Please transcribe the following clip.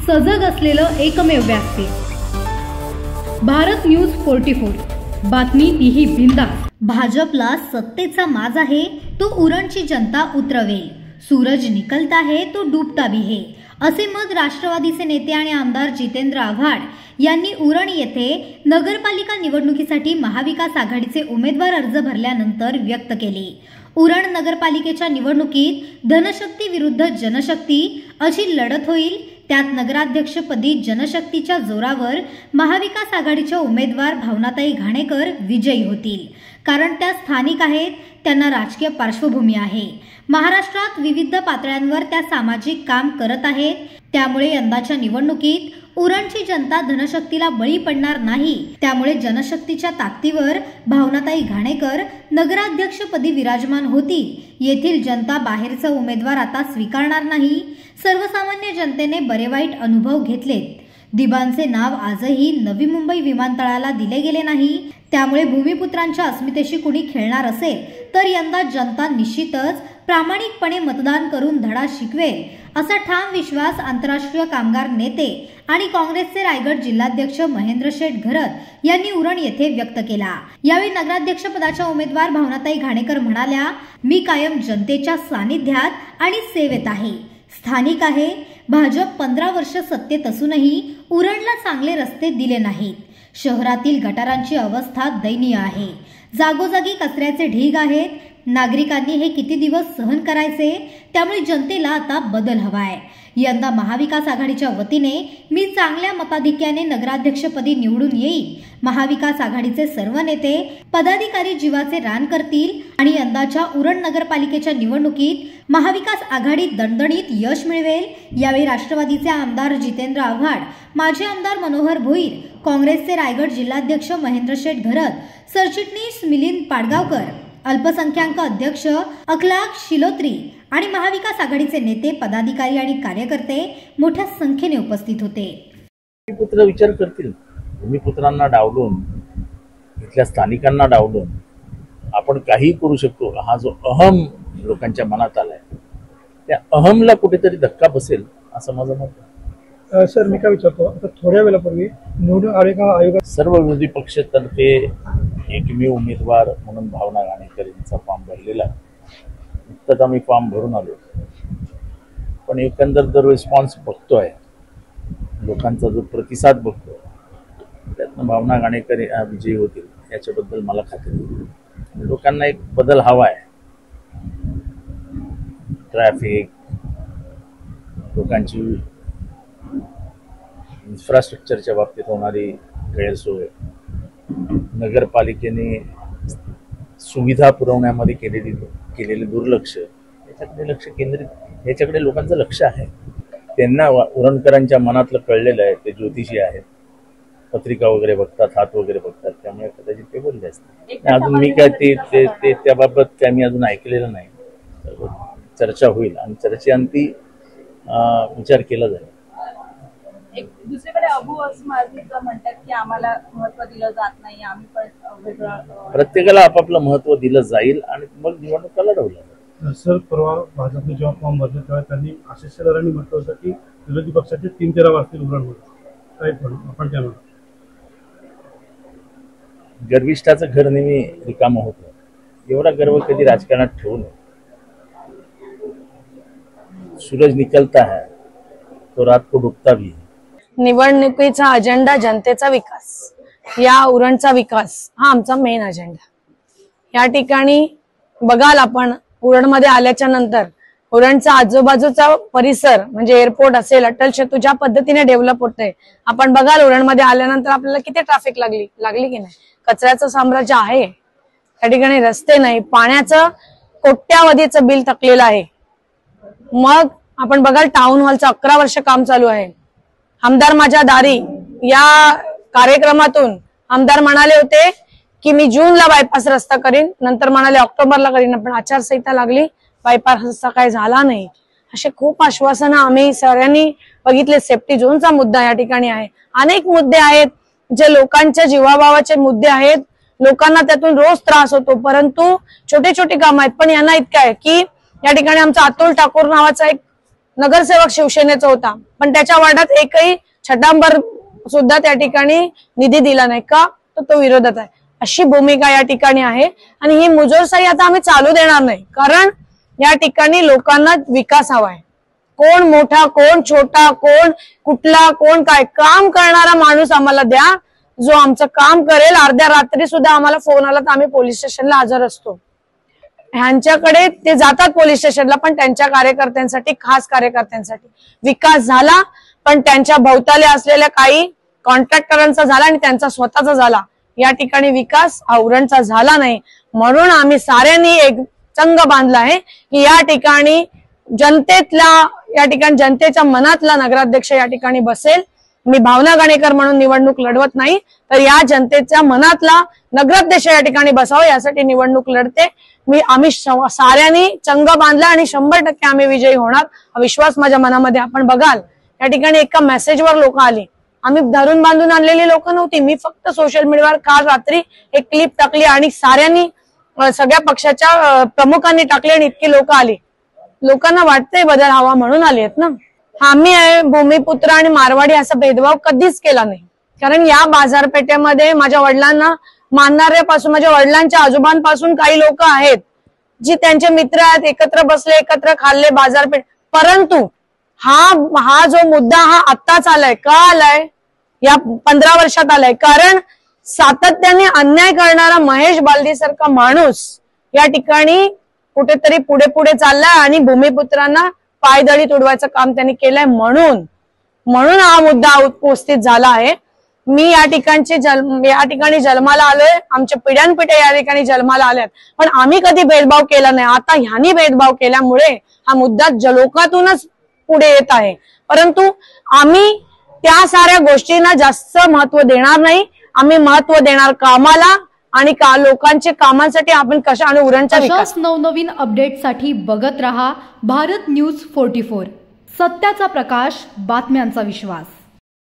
सजग असलेलं एकमेव व्यासपीठ भारत न्यूज 44। बातमी तीही बिंदास। भाजपला सत्तेचा माज आहे तो उरणची जनता उतरवेल, सूरज निकलता है तो डूबता भी है, असे मत राष्ट्रवादीचे नेते आणि आमदार जितेंद्र आव्हाड यांनी उरण येथे नगरपालिका निवडणुकीसाठी महाविकास आघाडीचे उमेदवार अर्ज भरल्यानंतर व्यक्त केले। उरण नगरपालिकेच्या निवडणुकीत धनशक्ती विरुद्ध जनशक्ती अशी लढत होईल। त्यात नगराध्यक्षपदी जनशक्तीच्या जोरावर महाविकास आघाडीच्या उमेदवार भावनाताई घाणेकर विजयी होतील, कारण त्या स्थानिक आहेत, त्यांना राजकीय पार्श्वभूमी आहे। महाराष्ट्रात विविध पातळ्यांवर त्या सामाजिक काम करत आहेत, त्यामुळे यंदाच्या निवडणुकीत उरणची जनता धनशक्तीला बळी पडणार नाही। त्यामुळे जनशक्तीच्या ताकदीवर भावनाताई घाणेकर नगराध्यक्षपदी विराजमान होतील। येथील जनता बाहेरचा उमेदवार आता स्वीकारणार नाही। सर्वसामान्य जनतेने बरे वाईट अनुभव घेतलेत। दिबांचे नाव आजही नवी मुंबई विमानतळाला दिले गेले नाही, त्यामुळे भूमिपुत्रांच्या अस्मितेशी कुणी खेळणार असेल तर यंदा जनता निश्चितच प्रामाणिकपणे मतदान करून धडा शिकवेल, असा ठाम विश्वास आंतरराष्ट्रीय कामगार नेते आणि काँग्रेसचे रायगड जिल्हाध्यक्ष महेंद्र शेठ घरत यांनी उरण येथे व्यक्त केला। यावेळी नगराध्यक्षपदाच्या उमेदवार भावनाताई घाणेकर म्हणाल्या, मी कायम जनतेच्या सानिध्यात आणि सेवेत आहे, स्थानिक आहे। भाजप 15 वर्ष सत्तेत असूनही उरणला चांगले रस्ते दिले नाहीत। शहरातील गटारांची अवस्था दयनीय आहे, जागोजागी कचऱ्याचे ढीग आहेत। नागरिकांनी हे किती दिवस सहन करायचे, त्यामुळे जनतेला आता बदल हवाय। यंदा महाविकास आघाडीच्या वतीने मी चांगल्या मताधिक्याने नगराध्यक्षपदी निवडून येईल। महाविकास आघाडीचे सर्व नेते पदाधिकारी जीवाचे रान करतील आणि यंदाच्या उरण नगरपालिकेच्या निवडणुकीत महाविकास आघाडी दणदणीत यश मिळवेल। यावेळी राष्ट्रवादीचे आमदार जितेंद्र आव्हाड, माजी आमदार मनोहर भोईर, काँग्रेसचे रायगड जिल्हाध्यक्ष महेंद्र शेठ घरत, सरचिटणीस मिलिंद पाडगावकर, अल्पसंख्याक अध्यक्ष अखलाक शिलोत्री आणि महाविकास आघाडीचे नेते पदाधिकारी आणि कार्यकर्ते मोठ्या संख्येने उपस्थित होते। भूमिपुत्र विचार करतील, भूमिपुत्रांना डावलून, इथल्या स्थानिकांना डावलून आपण काही करू शकतो, हा जो अहम लोकांच्या मनात आलाय, त्या अहमला कुठेतरी धक्का बसेल असं माझं मत आहे। सर, मी काय विचारतो, आता थोड्या वेळापूर्वी निवडणूक आयोगात सर्व विरोधी पक्षातर्फे एकमेव उमेदवार म्हणून भावना घाणेकर यांचा फॉर्म भरलेला, नुकताच आम्ही फॉर्म भरून आलो, पण एकंदर जर रिस्पॉन्स बघतोय, लोकांचा जो प्रतिसाद बघतोय, त्यातनं भावना घाणेकर विजयी होतील याच्याबद्दल मला खात्री आहे। लोकांना एक बदल हवा आहे। ट्रॅफिक, लोकांची इन्फ्रास्ट्रक्चरच्या बाबतीत होणारी गैरसोय, नगरपालिकेने सुविधा पुरवण्यामध्ये केलेले दुर्लक्ष, याच्याकडे लक्ष केंद्रित, याच्याकडे लोकांचं लक्ष आहे। त्यांना उरणकरांच्या मनातलं कळलेलं आहे, ते ज्योतिषी आहेत, पत्रिका वगैरे बघतात, हात वगैरे बघतात, त्यामुळे कदाचित ते बोलले असतात। अजून मी काय ते त्याबाबत काय मी अजून ऐकलेलं नाही। चर्चा होईल आणि चर्चेअंती विचार केला जाईल। दुसरीकडे अबू अस्माजीच म्हणतात की आम्हाला महत्त्व दिलं जात नाही, आम्ही पण वेगळं, प्रत्येकाला आपापलं महत्त्व दिलं जाईल आणि मग निवडणुका लढवल्या जाईल। सर, परवा भाजपने जेव्हा फॉर्म भरले तेव्हा त्यांनी आशिष शेलारांनी म्हटलं होतं की विरोधी पक्षाचे 3-13 वाजतील उरणमध्ये, काय पण आपण काय म्हणतो? गर्विष्ठाचं घर नेहमी रिकामं होतं, एवढा गर्व कधी राजकारणात ठेवू नये। सूरज निकलता है तो रात को डूबता भी है। निवडणुकीचा अजेंडा जनतेचा विकास, या उरणचा विकास हा आमचा मेन अजेंडा। या ठिकाणी बघाल आपण उरणमध्ये आल्याच्या नंतर उरणचा आजूबाजूचा परिसर म्हणजे एअरपोर्ट असेल, अटल सेतू ज्या पद्धतीने डेव्हलप होतंय, आपण बघाल उरणमध्ये आल्यानंतर आपल्याला किती ट्रॅफिक लागली की नाही। कचऱ्याचं साम्राज्य आहे त्या ठिकाणी, रस्ते नाही, पाण्याचं कोट्यावधीचं बिल थकलेलं आहे। मग आपण बघाल टाउन हॉलचं 11 वर्ष काम चालू आहे। आमदार माझ्या दारी या कार्यक्रमातून आमदार म्हणाले होते की मी जूनला बायपास रस्ता करीन, नंतर म्हणाले ऑक्टोबरला करीन, पण आचारसंहिता लागली, बायपास रस्ता काय झाला नाही। असे खूप आश्वासनं आम्ही सगळ्यांनी बघितले। सेफ्टी झोनचा मुद्दा या ठिकाणी आहे, अनेक मुद्दे आहेत जे लोकांच्या जीवाभावाचे मुद्दे आहेत। लोकांना त्यातून रोज त्रास होतो, परंतु छोटे छोटे काम आहेत, पण यांना इतकं आहे की या ठिकाणी आमचा अतुल ठाकूर नावाचा एक नगरसेवक शिवसेनेचा होता, पण त्याच्या वार्डात एकही छटांबर सुद्धा त्या ठिकाणी निधी दिला नाही का, तर तो विरोधात आहे. अशी भूमिका या ठिकाणी आहे. आणि ही मुजोरशाही आता आम्ही चालू देणार नाही, कारण या ठिकाणी लोकांना विकास हवाय. कोण मोठा, कोण छोटा, कोण कुठला, कोण काय, काम करणारा माणूस आम्हाला द्या, जो आमचं काम करेल. अर्ध्या रात्री सुद्धा आम्हाला फोन आला तर आम्ही पोलीस स्टेशनला हजर असतो. ह्यांच्याकडे ते जातात पोलीस स्टेशनला, पण त्यांच्या कार्यकर्त्यांसाठी, खास कार्यकर्त्यांसाठी. विकास झाला, पण त्यांच्या भोवताली असलेल्या काही कॉन्ट्रॅक्टरांचा झाला आणि त्यांचा स्वतःचा झाला. या ठिकाणी विकास हा उरणचा झाला नाही. म्हणून आम्ही साऱ्यांनी एक चंग बांधला आहे की या ठिकाणी जनतेच्या मनातला नगराध्यक्ष या ठिकाणी बसेल. मी भावना गणेकर म्हणून निवडणूक लढवत नाही, तर या जनतेच्या मनातला नगराध्यक्ष या ठिकाणी बसावं यासाठी निवडणूक लढते. आम्ही साऱ्यांनी चंग बांधला आणि 100% आम्ही विजयी होणार हा विश्वास माझ्या मनामध्ये. आपण बघाल या ठिकाणी एका मेसेजवर लोक आली. आम्ही धरून बांधून आणलेली लोक नव्हती. मी फक्त सोशल मीडियावर काल रात्री एक क्लिप टाकली आणि साऱ्यांनी, सगळ्या पक्षाच्या प्रमुखांनी टाकले आणि इतकी लोक आली. लोकांना वाटतंय बदल हवा म्हणून आले आहेत ना. आम्ही भूमिपुत्र आणि मारवाडी असा भेदभाव कधीच केला नाही, कारण या बाजारपेठेमध्ये माझ्या वडिलांना मानणाऱ्यापासून, माझ्या वडिलांच्या आजोबांपासून काही लोक आहेत जी त्यांचे मित्र आहेत, एकत्र बसले, एकत्र खाल्ले बाजारपेठ. परंतु हा जो मुद्दा हा आत्ताच आलाय. का आलाय? या 15 वर्षात आलाय, कारण सातत्याने अन्याय करणारा महेश बालदी सारखा माणूस या ठिकाणी कुठेतरी पुढे पुढे चाललाय आणि भूमिपुत्रांना पायदळी तुडवायचं काम त्यांनी केलंय. म्हणून हा मुद्दा उपस्थित झाला आहे. मी या ठिकाणी जन्माला आलोय, आमच्या पिढ्यानपिढ्या या ठिकाणी जन्माला आल्यात, पण आम्ही कधी भेदभाव केला नाही. आता ह्यांनी भेदभाव केल्यामुळे हा मुद्दा जलोकातूनच पुढे येत आहे. परंतु आम्ही त्या साऱ्या गोष्टींना जास्त महत्व देणार नाही. आम्ही महत्व देणार कामाला आणि लोकांच्या कामांसाठी. आपण कशा आणि उरणच्या विकास नवनवीन अपडेटसाठी बघत रहा भारत न्यूज 44. सत्याचा प्रकाश, बातम्यांचा विश्वास.